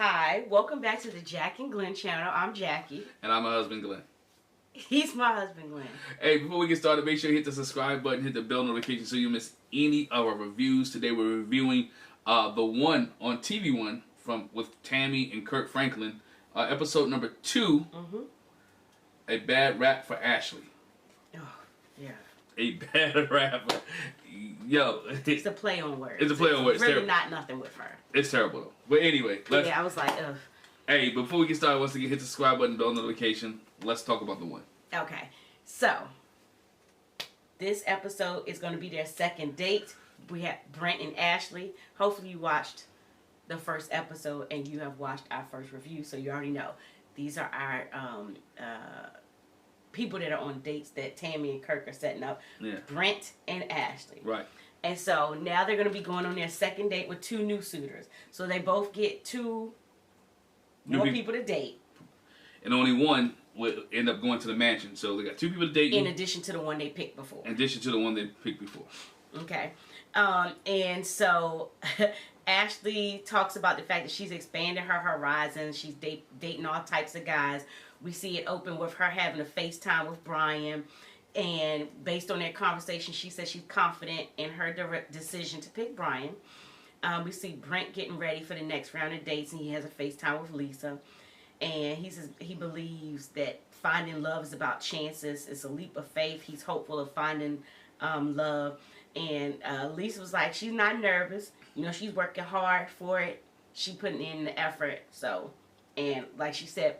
Hi, welcome back to the Jack and Glenn channel. I'm Jackie. And I'm my husband, Glenn. He's my husband, Glenn. Hey, before we get started, make sure you hit the subscribe button, hit the bell notification so you miss any of our reviews. Today we're reviewing the one on TV One with Tammy and Kirk Franklin, episode number 2, A Bad Rap for Ashley. Oh, yeah. A bad rap. Yo. It's a play on words. It's a play on words. It's really not nothing with her. It's terrible though. But anyway. I was like, ugh. Hey, before we get started, once again, hit the subscribe button, bell notification. Let's talk about the one. Okay. So, this episode is going to be their second date. We have Brent and Ashley. Hopefully you watched the first episode and you have watched our first review, so you already know. These are our people that are on dates that Tammy and Kirk are setting up. Yeah. Brent and Ashley. Right. And so now they're going to be going on their second date with 2 new suitors. So they both get 2 more people to date. And only one will end up going to the mansion. So they got 2 people to date. In addition to the one they picked before. In addition to the one they picked before. Okay. And so Ashley talks about the fact that she's expanded her horizons. She's dating all types of guys. We see it open with her having a FaceTime with Brian. And based on that conversation, she says she's confident in her direct decision to pick Brian. We see Brent getting ready for the next round of dates, and he has a FaceTime with Lisa. And he says he believes that finding love is about chances. It's a leap of faith. He's hopeful of finding love. And Lisa was like, she's not nervous. You know, she's working hard for it. She's putting in the effort. So, and like she said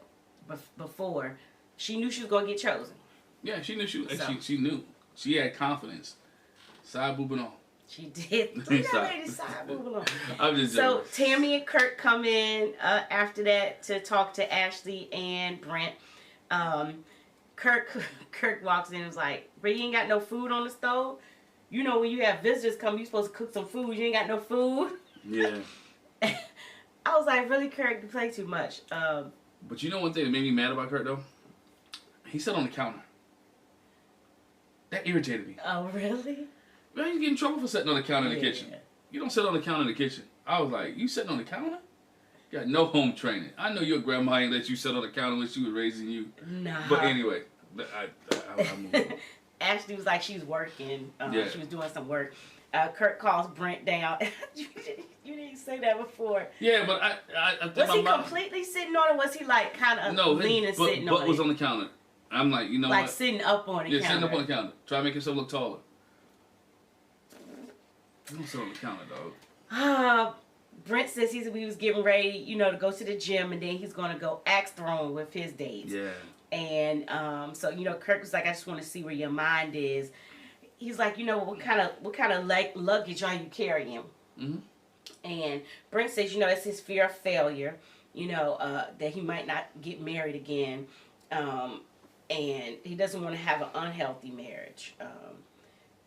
before, she knew she was going to get chosen. Yeah, she knew she knew. She had confidence. Side boobing on. She did. Look at that lady side boobing on. I'm just joking. So Tammy and Kirk come in after that to talk to Ashley and Brent. Kirk walks in and was like, "But you ain't got no food on the stove? You know when you have visitors come, you supposed to cook some food. You ain't got no food." Yeah. I was like, really, Kirk, you play too much. But you know one thing that made me mad about Kirk though? He sat on the counter. That irritated me. Oh, really? Man, you get in trouble for sitting on the counter in the kitchen. You don't sit on the counter in the kitchen. I was like, you sitting on the counter? You got no home training. I know your grandma ain't let you sit on the counter when she was raising you. Nah. But anyway, I moved on. Ashley was like, she was working. Yeah. She was doing some work. Kirk calls Brent down. You didn't say that before. Yeah, but I think was he completely sitting on it? Or was he like kind of leaning, sitting on it? Butt was on the counter. I'm like, you know like what? Sitting up on the counter. Yeah, sitting up on the counter. Try to make yourself look taller. Don't sit on the counter, dog. Brent says he was getting ready, you know, to go to the gym, and then he's going to go axe throwing with his dates. Yeah. And so, you know, Kirk was like, I just want to see where your mind is. He's like, you know, what kind of luggage are you carrying? Mm-hmm. And Brent says, you know, it's his fear of failure, you know, that he might not get married again. And he doesn't want to have an unhealthy marriage.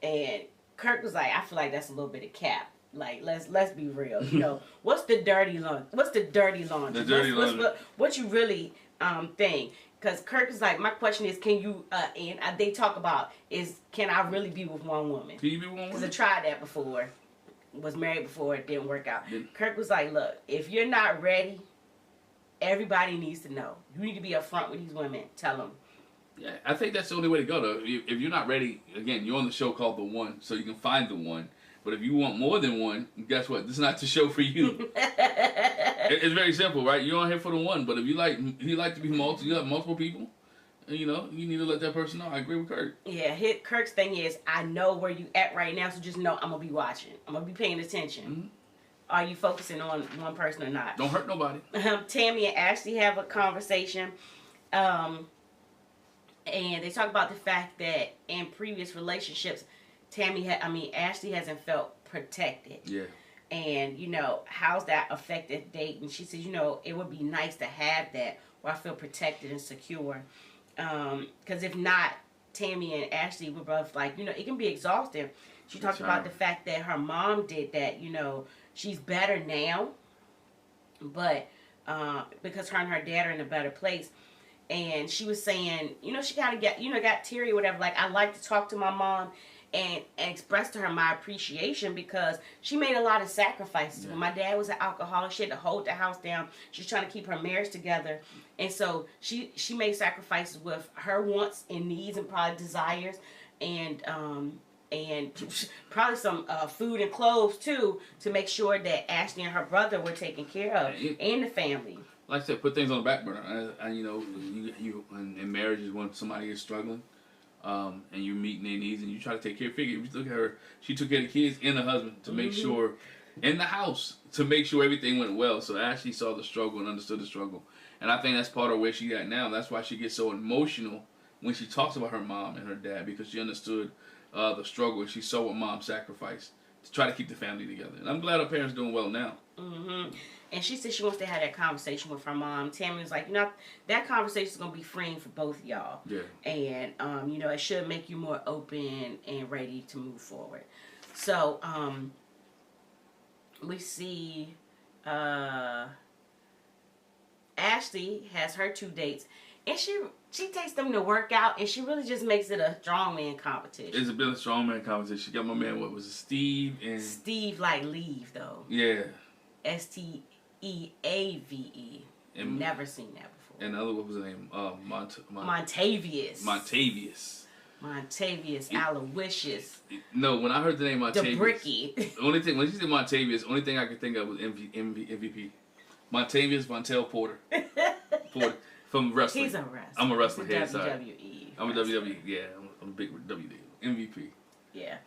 And Kirk was like, I feel like that's a little bit of cap. Like, let's be real. You know, what's the dirty laundry? The dirty laundry. What you really think? Because Kirk is like, my question is, can you? And they talk about can I really be with one woman? Can you be with one woman? Because I tried that before. Was married before, it didn't work out. Kirk was like, look, if you're not ready, everybody needs to know. You need to be upfront with these women. Tell them. Yeah, I think that's the only way to go, though. If you're not ready, again, you're on the show called The One, so you can find the one. But if you want more than one, guess what? This is not the show for you. It's very simple, right? You're on here for the one, but if you like to be you have multiple people, you know, you need to let that person know. I agree with Kirk. Yeah, Kirk's thing is, I know where you at right now, so just know I'm going to be watching. I'm going to be paying attention. Mm-hmm. Are you focusing on one person or not? Don't hurt nobody. Tammy and Ashley have a conversation. And they talk about the fact that in previous relationships, Ashley hasn't felt protected. Yeah. And, you know, how's that affected dating? She says, you know, it would be nice to have that where I feel protected and secure. Because if not, Tammy and Ashley were both like, you know, it can be exhausting. She talked about the fact that her mom did that. You know, she's better now, but because her and her dad are in a better place. And she was saying, you know, she got teary or whatever. Like, I like to talk to my mom and expressed to her my appreciation because she made a lot of sacrifices. When my dad was an alcoholic, she had to hold the house down. She's trying to keep her marriage together. And so she made sacrifices with her wants and needs and probably desires, and probably some food and clothes too, to make sure that Ashley and her brother were taken care of, and the family. Like I said, put things on the back burner. And you know, you in marriage is when somebody is struggling, and you're meeting their needs, and you try to take care. Figure, if you look at her, she took care of the kids and the husband to make sure, in the house, to make sure everything went well. So Ashley saw the struggle and understood the struggle, and I think that's part of where she at now. That's why she gets so emotional when she talks about her mom and her dad, because she understood the struggle, and she saw what mom sacrificed to try to keep the family together. And I'm glad her parents doing well now. And she said she wants to have that conversation with her mom. Tammy was like, you know, that conversation is going to be freeing for both of y'all. Yeah. And, you know, it should make you more open and ready to move forward. So, we see Ashley has her 2 dates. And she takes them to work out, and she really just makes it a strongman competition. It's a bit of strongman competition. She got my man, what was it, Steve? And Steve, like leave, though. Yeah. Steave. Never seen that before. And the other, what was his name? Montavious. Montavious. Aloysius. No, when I heard the name Montavious. DeBricky. The only thing, when she said Montavious, the only thing I could think of was MVP. Montavious Vontel Porter. From wrestling. He's a wrestler. I'm a wrestler. WWE. I'm a WWE. Yeah, I'm a big WWE. MVP. Yeah.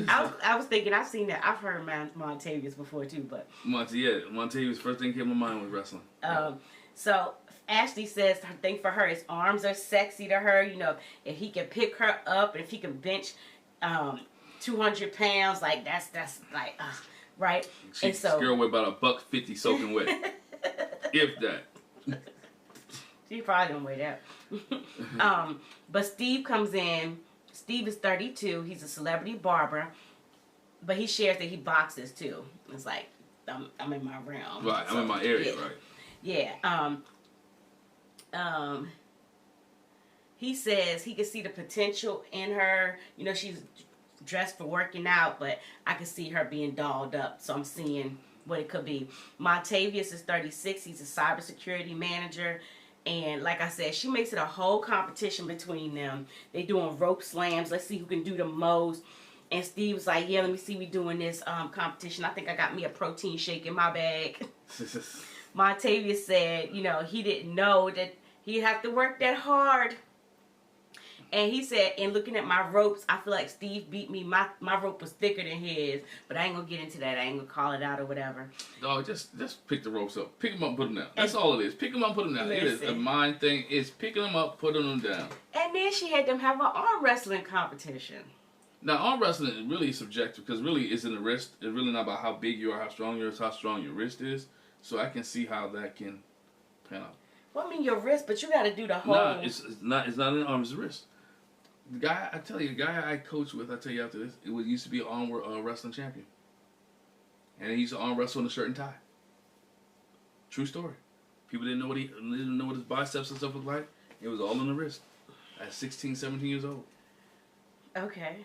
I was thinking, I've seen that. I've heard Montavious before too, but Montavious, first thing came to mind was wrestling. So Ashley says her thing for her, his arms are sexy to her. You know, if he can pick her up, and if he can bench 200 pounds, like that's like right. And so girl weigh about $150 soaking wet, if that. She probably don't weigh that. But Steve comes in. Steve is 32. He's a celebrity barber, but he shares that he boxes too. It's like I'm in my realm. Right, so, I'm in my area. Right. Yeah. He says he can see the potential in her. You know, she's dressed for working out, but I can see her being dolled up. So I'm seeing what it could be. Montavious is 36. He's a cybersecurity manager. And like I said, she makes it a whole competition between them. They doing rope slams. Let's see who can do the most. And Steve was like, yeah, let me see we doing this competition. I think I got me a protein shake in my bag. Montavious said, you know, he didn't know that he'd have to work that hard. And he said, in looking at my ropes, I feel like Steve beat me. My rope was thicker than his. But I ain't going to get into that. I ain't going to call it out or whatever. No, just pick the ropes up. Pick them up, put them down. That's all it is. Pick them up, put them down. Listen. It is a mind thing. It's picking them up, putting them down. And then she had them have an arm wrestling competition. Now, arm wrestling is really subjective because really it's in the wrist. It's really not about how big you are, how strong you are, it's how strong your wrist is. So I can see how that can pan out. Well, I mean your wrist, but you got to do the whole... No, it's not in the arm, it's the wrist. The guy, I tell you, the guy I coach with, I tell you after this, it used to be an arm wrestling champion. And he used to arm wrestle in a shirt and tie. True story. People didn't know what his biceps and stuff looked like. It was all in the wrist. At 16, 17 years old. Okay.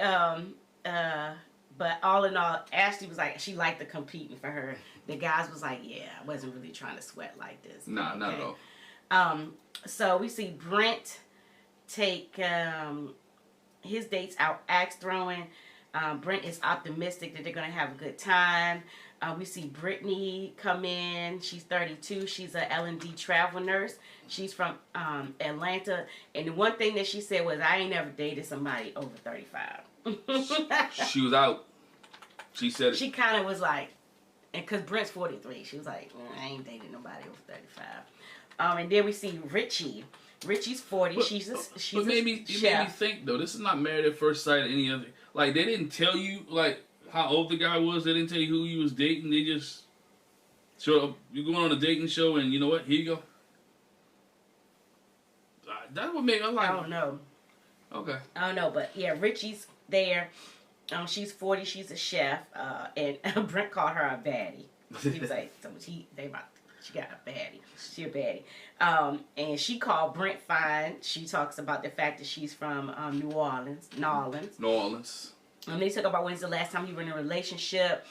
Yeah. But all in all, Ashley was like, she liked the competing for her. The guys was like, yeah, I wasn't really trying to sweat like this. Nah, okay. Not at all. So we see Brent take his dates out axe throwing. Brent is optimistic that they're going to have a good time. We see Brittany come in. She's 32. She's a L&D travel nurse. She's from Atlanta. And the one thing that she said was, I ain't never dated somebody over 35. She was out. She said it. She kind of was like, and because Brent's 43, she was like, I ain't dated nobody over 35. And then we see Richie. Richie's 40. But, she's a chef. It made me think though. This is not Married at First Sight. Any other like they didn't tell you like how old the guy was. They didn't tell you who you was dating. They just showed up. You're going on a dating show, and you know what? Here you go. That's what made me like. I don't know. Okay. I don't know, but yeah, Richie's there. She's 40. She's a chef, and Brent called her a baddie. He was like, She got a baddie. She a baddie. And she called Brent fine. She talks about the fact that she's from New Orleans. They talk about when's the last time you were in a relationship.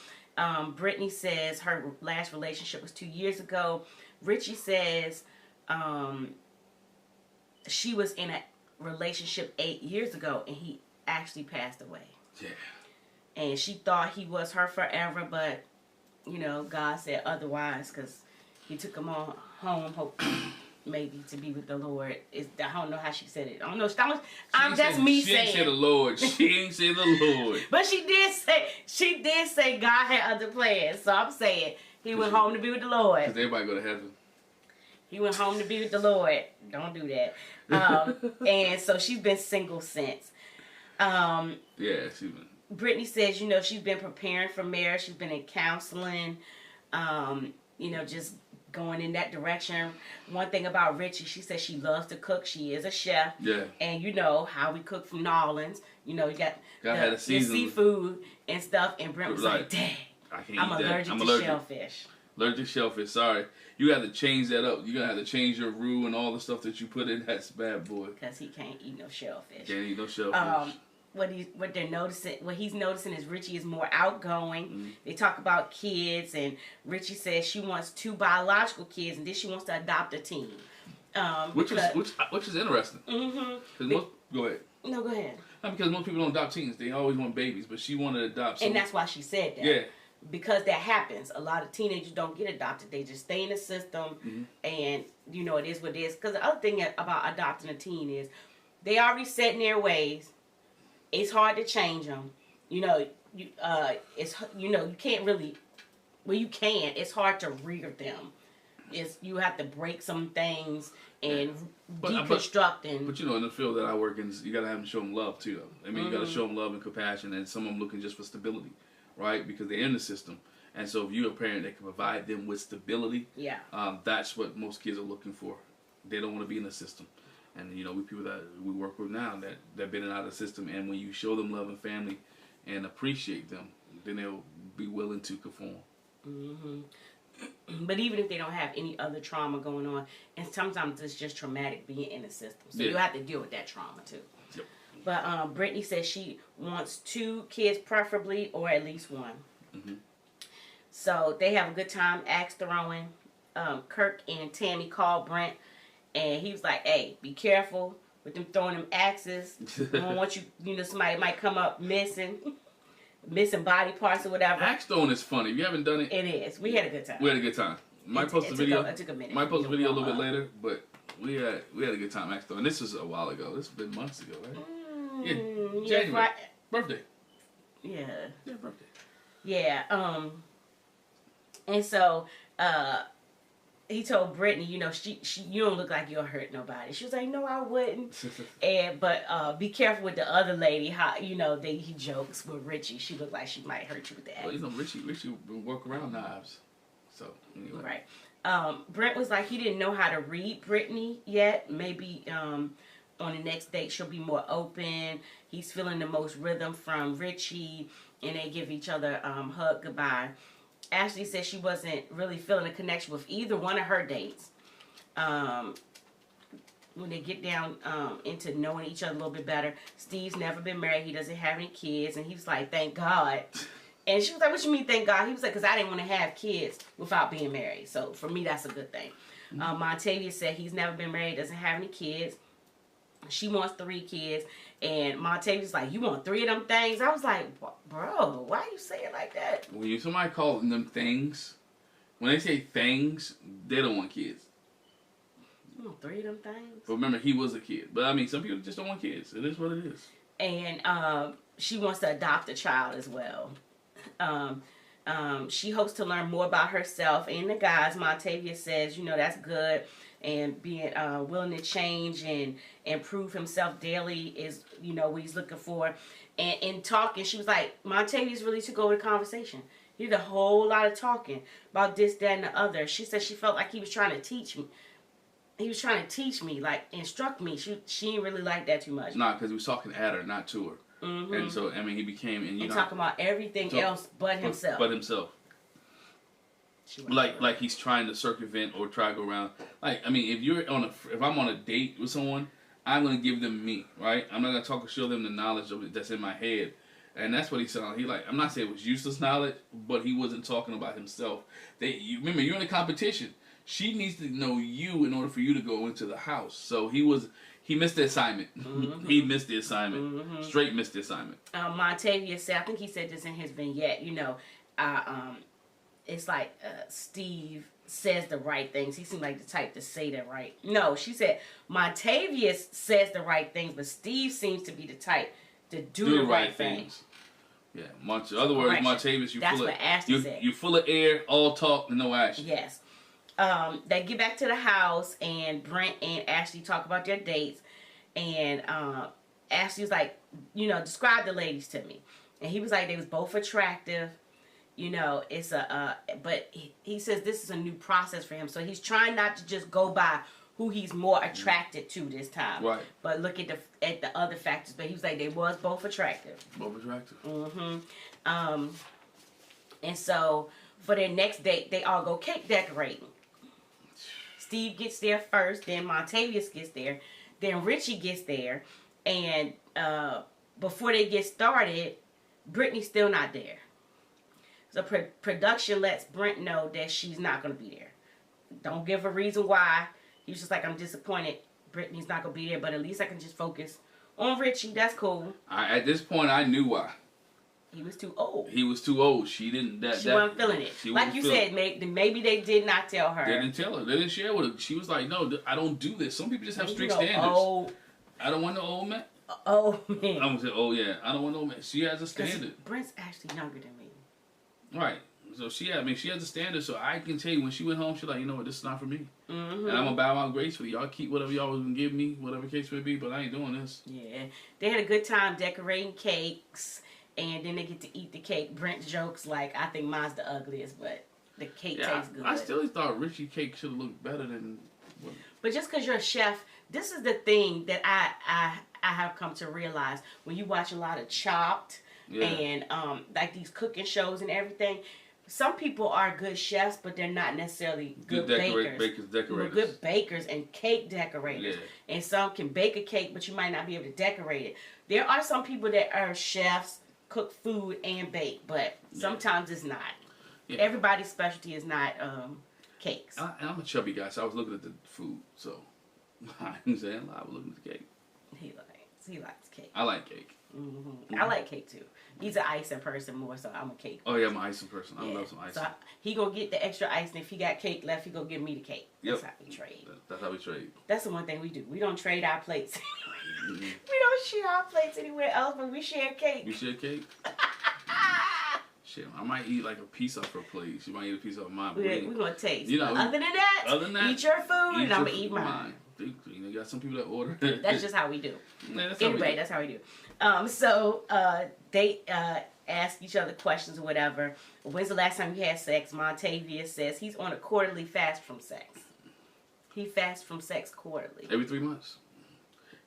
Brittany says her last relationship was 2 years ago. Richie says she was in a relationship 8 years ago and he actually passed away. Yeah. And she thought he was her forever, but you know, God said otherwise because he took him on home, hope maybe to be with the Lord. I don't know how she said it. I don't know. That's me saying. She ain't say the Lord. She ain't say the Lord. But she did say God had other plans. So I'm saying he went home to be with the Lord. Because everybody go to heaven. He went home to be with the Lord. Don't do that. And so she's been single since. Yeah, she's been. Brittany says, you know, she's been preparing for marriage. She's been in counseling. You know, just going in that direction. One thing about Richie, she says she loves to cook. She is a chef. Yeah. And you know how we cook from New Orleans. You know, you got the seafood and stuff. And Brent was like, dang, I'm allergic to shellfish. Allergic to shellfish, sorry. You got to change that up. You're going to have to change your roux and all the stuff that you put in. That's bad, boy. Because he can't eat no shellfish. Can't eat no shellfish. What he's noticing is Richie is more outgoing. Mm-hmm. They talk about kids, and Richie says she wants 2 biological kids, and then she wants to adopt a teen. Which is interesting. Mm-hmm. Go ahead. No, go ahead. Not because most people don't adopt teens; they always want babies. But she wanted to adopt. And that's why she said that. Yeah. Because that happens. A lot of teenagers don't get adopted. They just stay in the system, and you know it is what it is. Because the other thing about adopting a teen is they already set in their ways. It's hard to change them. You know, you can't really. Well, you can. It's hard to rear them. You have to break some things and deconstruct them. But you know, in the field that I work in, you gotta have them show them love too. Though. I mean, you gotta show them love and compassion, and some of them looking just for stability, right? Because they're in the system, and so if you're a parent that can provide them with stability, that's what most kids are looking for. They don't want to be in the system. And, you know, we people that we work with now that been out of the system, and when you show them love and family and appreciate them, then they'll be willing to conform. Mm-hmm. But even if they don't have any other trauma going on, and sometimes it's just traumatic being in the system. So you have to deal with that trauma too. Yep. But Brittany says she wants 2 kids preferably, or at least 1. Mm-hmm. So they have a good time axe throwing. Kirk and Tammy call Brent. And he was like, hey, be careful with them throwing them axes. I don't want you know, somebody might come up missing body parts or whatever. Axe throwing is funny. If you haven't done it. It is. We had a good time. We had a good time. Might post a video. It took a minute. Might post a video a little bit later, but we had a good time axe throwing. This was a while ago. This has been months ago, right? Yeah. January. Birthday. Yeah. Yeah, birthday. Yeah. And so, he told Brittany, you know, she you don't look like you'll hurt nobody. She was like, no, I wouldn't. But be careful with the other lady. How you know he jokes with Richie. She looked like she might hurt you with the axe. Well, you know, Richie will work around knives. So anyway. Right. Brent was like he didn't know how to read Brittany yet. Maybe on the next date she'll be more open. He's feeling the most rhythm from Richie, and they give each other hug goodbye. Ashley said she wasn't really feeling a connection with either one of her dates. When they get down into knowing each other a little bit better, Steve's never been married. He doesn't have any kids. And he was like, thank God. And she was like, what you mean, thank God? He was like, because I didn't want to have kids without being married. So for me, that's a good thing. Montavia said he's never been married, doesn't have any kids. She wants 3 kids. And Montavia's like, you want 3 of them things? I was like, bro, why you say it like that? When somebody calls them things, when they say things, they don't want kids. You want 3 of them things? But remember, he was a kid. But I mean, some people just don't want kids. It is what it is. And she wants to adopt a child as well. She hopes to learn more about herself and the guys. Montavia says, you know, that's good. And being willing to change and improve himself daily is, you know, what he's looking for. And in talking, she was like, Montavia's really took over the conversation. He did a whole lot of talking about this, that, and the other. She said she felt like he was trying to teach me. He was trying to teach me, like, instruct me. She didn't really like that too much. Nah, because he was talking at her, not to her. Mm-hmm. And so, I mean, he became... And talking about everything else but himself. But himself. she went like he's trying to circumvent or try to go around. Like, I mean, if I'm on a date with someone, I'm gonna give them me, right? I'm not gonna show them the knowledge of it that's in my head. And that's what he said. I'm not saying it was useless knowledge, but he wasn't talking about himself. Remember, you're in a competition. She needs to know you in order for you to go into the house. So he missed the assignment. Mm-hmm. He missed the assignment. Mm-hmm. Straight missed the assignment. Montavia said, I think he said this in his vignette, it's like Steve says the right things. He seemed like the type to say the right. No, she said, Montavia says the right things, but Steve seems to be the type to do the right things. Yeah, other words, Montavious, you're full of air, all talk, and no action. Yes. They get back to the house, and Brent and Ashley talk about their dates, and Ashley was like, describe the ladies to me. And he was like, they was both attractive. It's but he says this is a new process for him. So he's trying not to just go by who he's more attracted to this time. Right. But look at the other factors. But he was like, they was both attractive. Both attractive. Mm-hmm. And so for their next date, they all go cake decorating. Steve gets there first, then Montavious gets there, then Richie gets there, and before they get started, Brittany's still not there. So production lets Brent know that she's not going to be there. Don't give a reason why. He was just like, I'm disappointed Brittany's not going to be there, but at least I can just focus on Richie. That's cool. At this point, I knew why. He was too old. He was too old. She didn't. She wasn't feeling it. Like you said, maybe they did not tell her. They didn't tell her. They didn't share with her. She was like, no, I don't do this. Some people just have strict standards. I don't want no old man. Oh, man. I'm going to say, oh, yeah. I don't want no man. She has a standard. Brent's actually younger than me. Right. So she has a standard. So I can tell you, when she went home, she's like, you know what, this is not for me. Mm-hmm. And I'm going to bow out gracefully. Y'all keep whatever y'all was going to give me, whatever case may be, but I ain't doing this. Yeah. They had a good time decorating cakes. And then they get to eat the cake. Brent jokes like, I think mine's the ugliest, but the cake tastes good. I still thought Richie cake should have looked better than... But just because you're a chef, this is the thing that I have come to realize. When you watch a lot of Chopped and like these cooking shows and everything, some people are good chefs, but they're not necessarily good bakers. Decorators. Good bakers and cake decorators. Yeah. And some can bake a cake, but you might not be able to decorate it. There are some people that are chefs, cook food and bake, but sometimes it's not. Yeah. Everybody's specialty is not cakes. I'm a chubby guy, so I was looking at the food. So I ain't saying I was looking at the cake. He likes cake. I like cake. Mm-hmm. Mm-hmm. I like cake too. He's an icing person more, so I'm a cake person. Oh yeah, I'm an icing person. I love some icing. So he gonna get the extra ice, and if he got cake left, he gonna give me the cake. That's how we trade. That's how we trade. That's the one thing we do. We don't trade our plates. Mm-hmm. We don't share our plates anywhere else, but we share cake. You share cake? Shit, I might eat like a piece off her plate. She might eat a piece off mine. We're gonna taste. Other than that, eat your food, and I'm gonna eat mine. You got some people that order. That's just how we do. That's how we do. So they ask each other questions or whatever. When's the last time you had sex? Montavia says he's on a quarterly fast from sex. He fasts from sex quarterly. Every 3 months.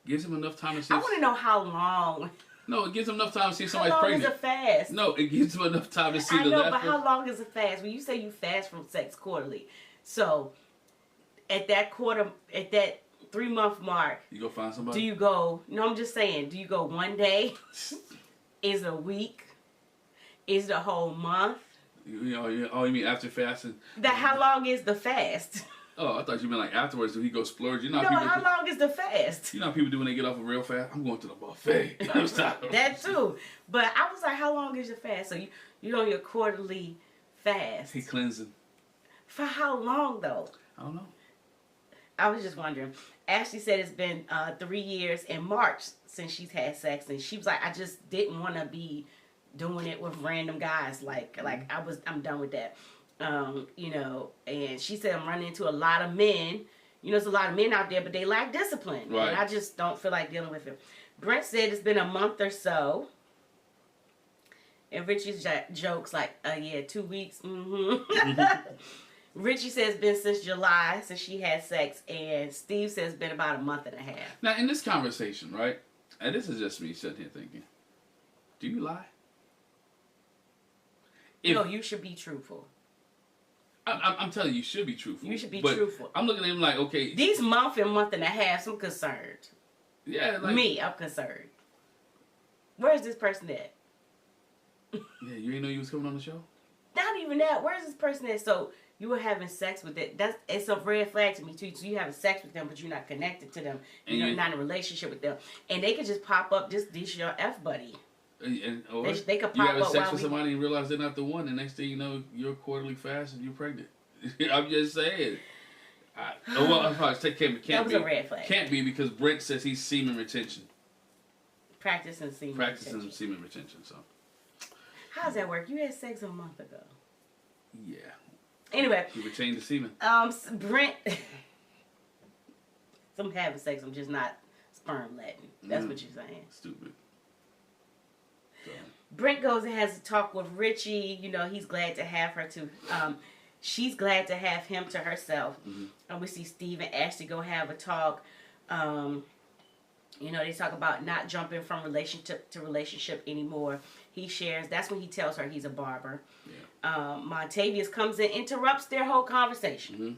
Gives him enough time to see. I want to know how long. No, it gives him enough time to see if somebody's pregnant. How long is a fast? No, it gives him enough time to see I know, but how long is a fast? When you say you fast from sex quarterly, so at that 3-month mark, you go find somebody. Do you go? No, I'm just saying. Do you go 1 day? Is it a week? Is it a whole month? You mean after fasting? How long is the fast? Oh, I thought you meant like afterwards. Do he go splurge? How long is the fast? You know how people do when they get off a real fast? I'm going to the buffet. That too. But I was like, how long is your fast? So you're on your quarterly fast. He cleansing. For how long though? I don't know. I was just wondering. Ashley said it's been 3 years in March since she's had sex, and she was like, I just didn't want to be doing it with random guys. I'm done with that. And she said, I'm running into a lot of men. There's a lot of men out there, but they lack discipline. Right. And I just don't feel like dealing with it. Brent said it's been a month or so. And Richie jokes like, 2 weeks. Mm-hmm. Richie says it's been since July, since she had sex. And Steve says it's been about a month and a half. Now, in this conversation, right? And this is just me sitting here thinking, do you lie? No, you should be truthful. I'm telling you, you should be truthful. You should be but truthful. I'm looking at him like, okay. These month and a half, I'm concerned. Yeah, like, I'm concerned. Where's this person at? Yeah, you didn't know you was coming on the show? Not even that. Where's this person at? So you were having sex with it. It's a red flag to me too. So you having sex with them, but you're not connected to them. You're not in a relationship with them, and they could just pop up. This your F buddy. Or they could pop you having up sex with somebody and realize they're not the one, and next thing you know, you're quarterly fast and you're pregnant. I'm just saying. Well, if I take Cammy, that was a red flag. Can't be because Brent says he's semen retention. Practicing semen retention. So how does that work? You had sex a month ago. Yeah. Anyway, you retained the semen. Brent. So I'm having sex. I'm just not sperm letting. That's what you're saying. Stupid. So. Brent goes and has a talk with Richie. You know, he's glad to have her to. She's glad to have him to herself. And we see Steve and Ashley go have a talk. You know, they talk about not jumping from relationship to relationship anymore. He shares. That's when he tells her he's a barber. Yeah. Montavious comes in, interrupts their whole conversation,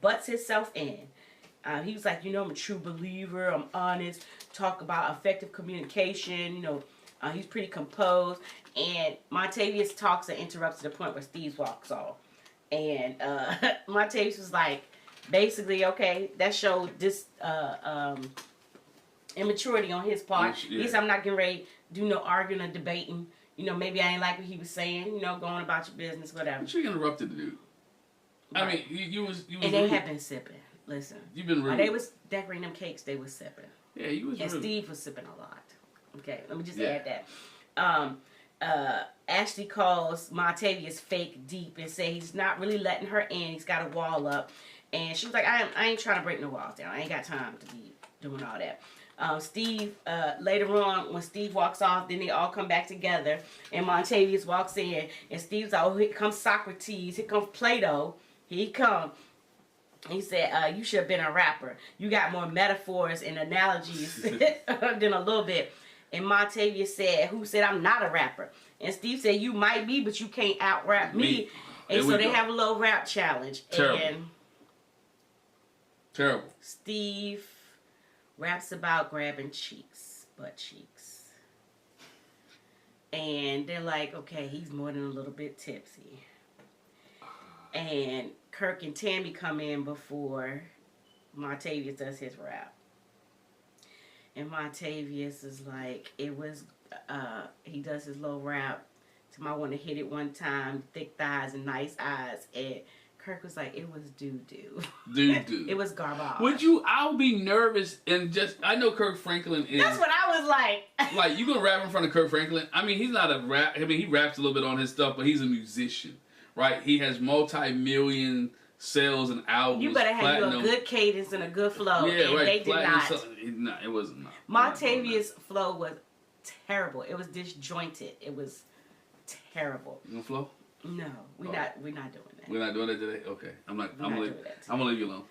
butts himself in. He was like, you know, I'm a true believer. I'm honest. Talk about effective communication. You know, he's pretty composed. And Montavious talks and interrupts to the point where Steve walks off. And Montavious was like, basically, okay, that showed this immaturity on his part. Yeah. He said, I'm not getting ready to do no arguing or debating. You know, maybe I ain't like what he was saying. You know, going about your business, whatever. But you interrupted the dude. Right. I mean, you was and they have been sipping. Listen. You've been rude. While they was decorating them cakes, they was sipping. Yeah, you was and rude. Steve was sipping a lot. Okay, let me just add that. Ashley calls Montavious fake deep and say he's not really letting her in. He's got a wall up. And she was like, I ain't trying to break no walls down. I ain't got time to be doing all that. Steve, later on, when Steve walks off, then they all come back together. And Montavious walks in. And Steve's like, oh, here comes Socrates. Here comes Plato. Here he comes. He said, you should have been a rapper. You got more metaphors and analogies than a little bit. And Montavious said, who said I'm not a rapper? And Steve said, you might be, but you can't out-rap me. And so they have a little rap challenge. Terrible. And Terrible. Steve raps about grabbing cheeks, butt cheeks. And they're like, okay, he's more than a little bit tipsy. And Kirk and Tammy come in before Montavious does his rap. And Montavious is like, it was, he does his little rap. I want to hit it one time, thick thighs and nice eyes. And Kirk was like, it was doo-doo. Doo-doo. It was garbage. I'll be nervous and just, I know Kirk Franklin is. That's what I was like. Like, you gonna rap in front of Kirk Franklin? I mean, he's not a rap, I mean, he raps a little bit on his stuff, but he's a musician, right? He has multi-million sales and albums. You better have a good cadence and a good flow. Yeah, and right. they did not. No, it wasn't. Montavious' flow was terrible. It was disjointed. It was terrible. You gonna flow? No, we're not doing that. We're not doing that today? Okay. I'm gonna leave you alone.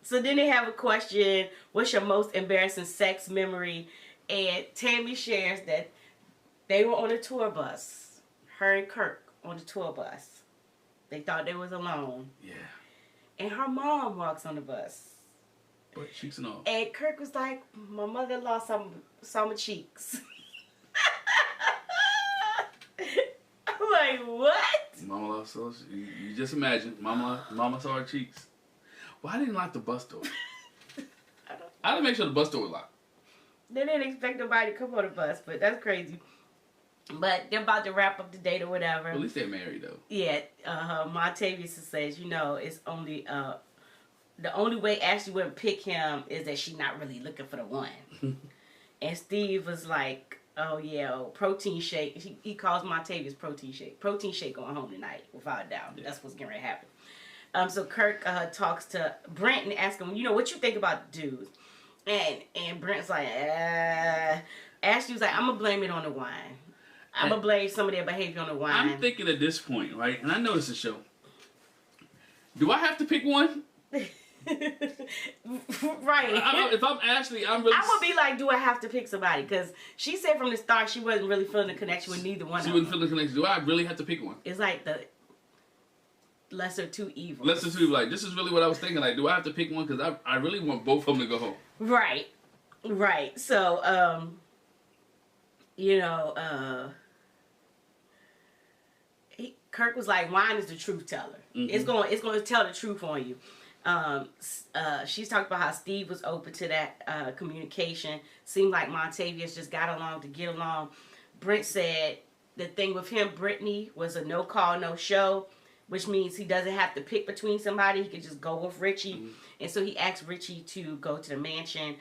So then they have a question, what's your most embarrassing sex memory? And Tammy shares that they were on a tour bus. Her and Kirk on the tour bus. They thought they was alone. Yeah. And her mom walks on the bus. Butt cheeks and all. And Kirk was like, my mother-in-law saw my cheeks. I'm like, what? Mama saw, you just imagine, Mama saw her cheeks. Why didn't lock the bus door? I didn't make sure the bus door was locked. They didn't expect nobody to come on the bus, but that's crazy. But they're about to wrap up the date or whatever. Well, at least they're married, though. Yeah. Montavious says, you know, it's only, the only way Ashley wouldn't pick him is that she's not really looking for the one. And Steve was like, oh, yeah, protein shake. He calls Montavious protein shake. Protein shake going home tonight, without a doubt. Yeah. That's what's going to happen. So Kirk talks to Brent and asks him, you know, what you think about the dudes? And Brent's like, Ashley was like, I'm going to blame it on the wine. I'm going to blame some of their behavior on the wine. I'm thinking at this point, right, and I know it's a show. Do I have to pick one? Right. If I'm Ashley, I'm really. I would be like, do I have to pick somebody? Because she said from the start she wasn't really feeling the connection with neither one of them. She wasn't feeling the connection. Do I really have to pick one? It's like the lesser two evils. Lesser two, like, this is really what I was thinking. Like, do I have to pick one? Because I really want both of them to go home. Right. Right. So, you know, Kirk was like, wine is the truth teller. It's going to tell the truth on you. She's talked about how Steve was open to that communication. Seemed like Montavious just got along to get along. Brent said the thing with him, Brittany, was a no call, no show, which means he doesn't have to pick between somebody. He could just go with Richie. And so he asked Richie to go to the mansion.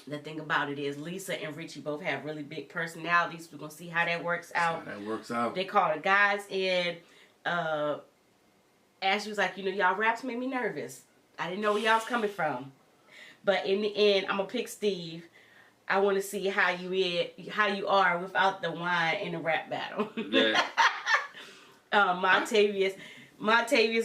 The thing about it is Lisa and Richie both have really big personalities. We're going to see how that works out. They call the guys in. Ashley was like, you know, y'all raps made me nervous. I didn't know where y'all was coming from. But in the end, I'm going to pick Steve. I want to see how you are without the wine in the rap battle. Yeah. Montavious,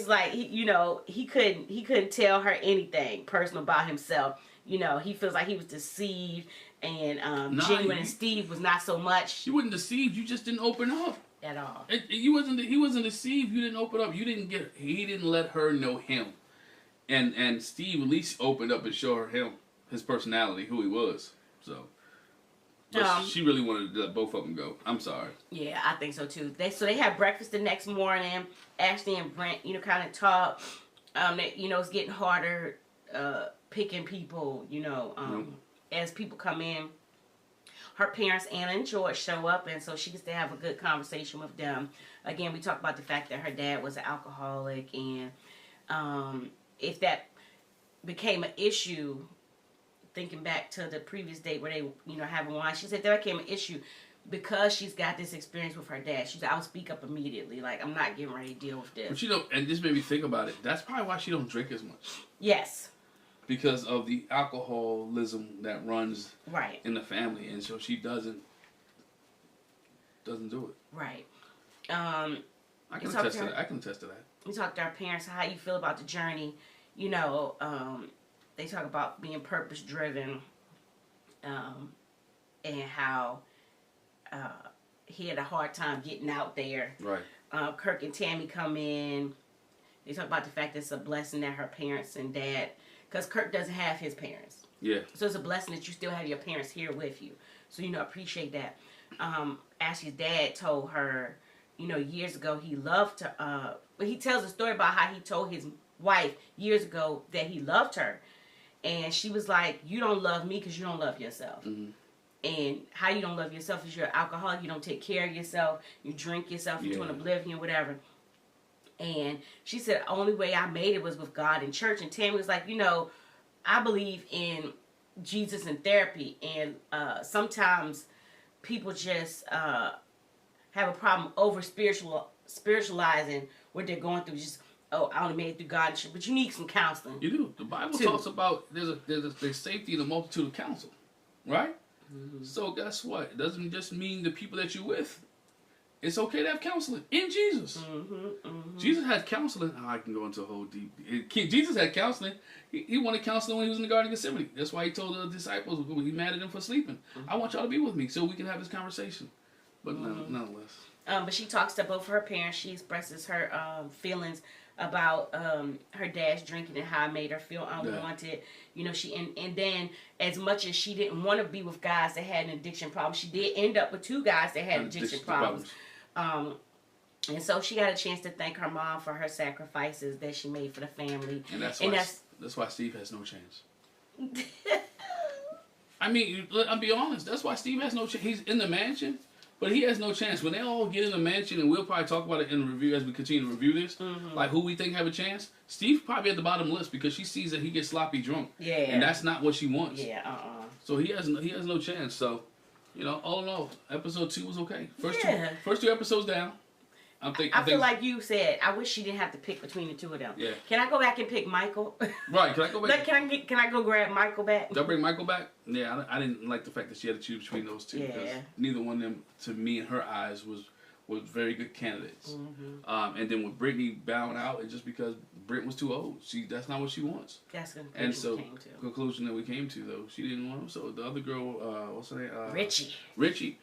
like, he couldn't tell her anything personal about himself. You know, he feels like he was deceived, and Genuine and Steve was not so much. You wasn't deceived. You just didn't open up at all. He wasn't deceived. You didn't open up. He didn't let her know him, and Steve at least opened up and showed her his personality, who he was. So. But she really wanted to let both of them go. I'm sorry. Yeah, I think so too. They had breakfast the next morning. Ashley and Brent, kind of talk. It's getting harder picking people. As people come in. Her parents, Anna and George, show up, and so she gets to have a good conversation with them. Again, we talk about the fact that her dad was an alcoholic, and if that became an issue. Thinking back to the previous date where they, having wine, she said that became an issue because she's got this experience with her dad. She said, I'll speak up immediately. Like, I'm not getting ready to deal with this. But and this made me think about it. That's probably why she don't drink as much. Yes. Because of the alcoholism that runs in the family. And so she doesn't do it. Right. I can attest to that. We talked to our parents, how you feel about the journey. They talk about being purpose-driven and how he had a hard time getting out there. Right. Kirk and Tammy come in. They talk about the fact that it's a blessing that her parents and dad, because Kirk doesn't have his parents. Yeah. So it's a blessing that you still have your parents here with you. So, appreciate that. Ashley's dad told her, years ago he loved her. But he tells a story about how he told his wife years ago that he loved her. And she was like, you don't love me because you don't love yourself. And how you don't love yourself is you're an alcoholic. You don't take care of yourself. You drink yourself into an oblivion, whatever. And she said, the only way I made it was with God and church. And Tammy was like, I believe in Jesus and therapy. And sometimes people just have a problem over spiritualizing what they're going through. Just, I only made it through God, but you need some counseling. You do. The Bible talks about there's safety in the multitude of counsel, right? So guess what? It doesn't just mean the people that you're with. It's okay to have counseling in Jesus. Jesus had counseling. I can go into a whole deep. Jesus had counseling. He wanted counseling when he was in the Garden of Gethsemane. That's why he told the disciples when he mad at them for sleeping. I want y'all to be with me so we can have this conversation. But nonetheless. But she talks to both of her parents. She expresses her feelings about her dad's drinking and how it made her feel unwanted. And then as much as she didn't want to be with guys that had an addiction problem, she did end up with 2 guys that had addiction problems. And so she got a chance to thank her mom for her sacrifices that she made for the family. And that's why Steve has no chance. I mean, I'll be honest. That's why Steve has no chance. He's in the mansion. But he has no chance. When they all get in the mansion, and we'll probably talk about it in the review as we continue to review this, like who we think have a chance, Steve's probably at the bottom list because she sees that he gets sloppy drunk. Yeah. And that's not what she wants. Yeah, So he has no chance. So, all in all, episode 2 was okay. First two episodes down. I feel like you said, I wish she didn't have to pick between the 2 of them. Yeah. Can I go back and pick Michael? Right, can I go back? Can I go grab Michael back? Did I bring Michael back? Yeah, I didn't like the fact that she had to choose between those 2 because neither one of them, to me in her eyes, was very good candidates. And then with Brittany bowing out, it's just because Brent was too old. That's not what she wants. That's the And so, conclusion we came to. conclusion that we came to, though, she didn't want him. So the other girl, what's her name? Richie.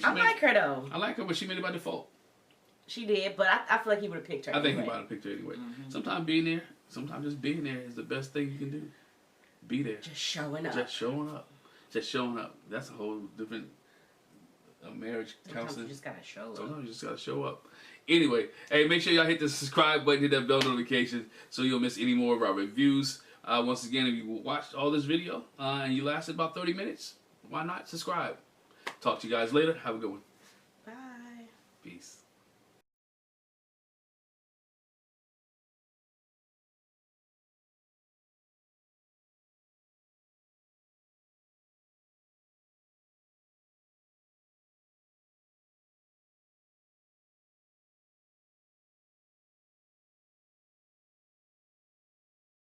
I like her though. I like her, but she made it by default. She did, but I feel like he would have picked her. I think anyway. he might have picked her anyway. Sometimes just being there is the best thing you can do. Be there. Just showing up. Just showing up. That's a whole different marriage counseling. You just gotta show up. Sometimes you just gotta show up. Anyway, hey, make sure y'all hit the subscribe button, hit that bell notification so you don't miss any more of our reviews. Once again, if you watched all this video and you lasted about 30 minutes, why not subscribe? Talk to you guys later. Have a good one. Bye. Peace.